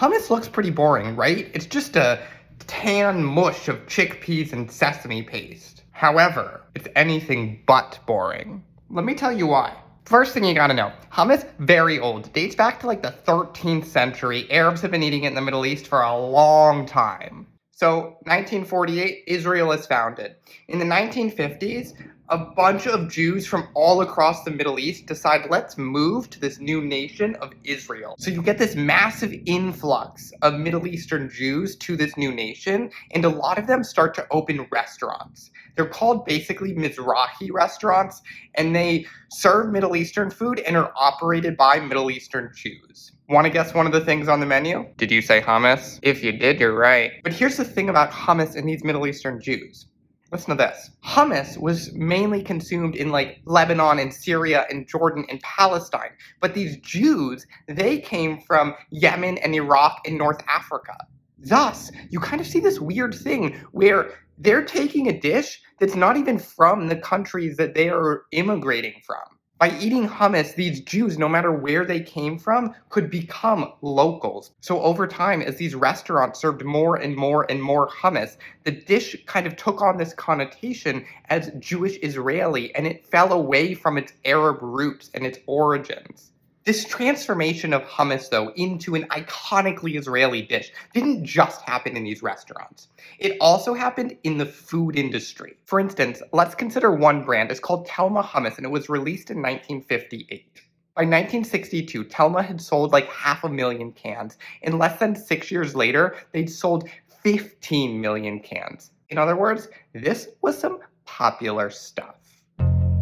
Hummus looks pretty boring, right? It's just a tan mush of chickpeas and sesame paste. However, it's anything but boring. Let me tell you why. First thing you gotta know, hummus, very old. Dates back to like the 13th century. Arabs have been eating it in the Middle East for a long time. So, 1948, Israel is founded. In the 1950s, a bunch of Jews from all across the Middle East decide, let's move to this new nation of Israel. So you get this massive influx of Middle Eastern Jews to this new nation, and a lot of them start to open restaurants. They're called basically Mizrahi restaurants, and they serve Middle Eastern food and are operated by Middle Eastern Jews. Want to guess one of the things on the menu? Did you say hummus? If you did, you're right. But here's the thing about hummus and these Middle Eastern Jews. Listen to this. Hummus was mainly consumed in like Lebanon and Syria and Jordan and Palestine. But these Jews, they came from Yemen and Iraq and North Africa. Thus, you kind of see this weird thing where they're taking a dish that's not even from the countries that they are immigrating from. By eating hummus, these Jews, no matter where they came from, could become locals. So over time, as these restaurants served more and more and more hummus, the dish kind of took on this connotation as Jewish Israeli, and it fell away from its Arab roots and its origins. This transformation of hummus, though, into an iconically Israeli dish didn't just happen in these restaurants. It also happened in the food industry. For instance, let's consider one brand. It's called Telma Hummus, and it was released in 1958. By 1962, Telma had sold like 500,000 cans. And less than 6 years later, they'd sold 15 million cans. In other words, this was some popular stuff.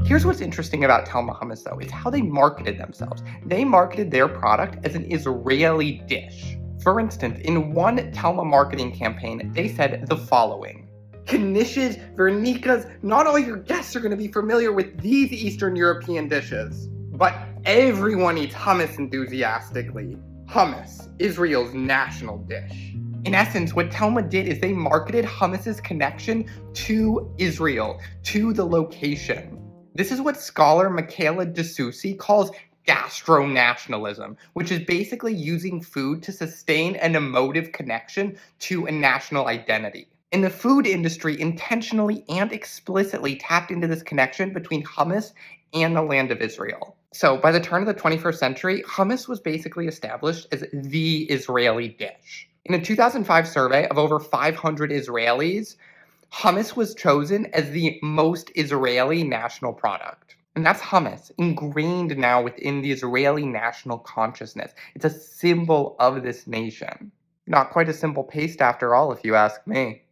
Here's what's interesting about Telma Hummus, though, is how they marketed themselves. They marketed their product as an Israeli dish. For instance, in one Telma marketing campaign, they said the following: Knishes, Vernikas, not all your guests are going to be familiar with these Eastern European dishes, but everyone eats hummus enthusiastically. Hummus, Israel's national dish. In essence, what Telma did is they marketed hummus's connection to Israel, to the location. This is what scholar Michaela DeSoucy calls gastro-nationalism, which is basically using food to sustain an emotive connection to a national identity. And the food industry intentionally and explicitly tapped into this connection between hummus and the land of Israel. So by the turn of the 21st century, hummus was basically established as the Israeli dish. In a 2005 survey of over 500 Israelis, hummus was chosen as the most Israeli national product. And that's hummus, ingrained now within the Israeli national consciousness. It's a symbol of this nation. Not quite a simple paste after all, if you ask me.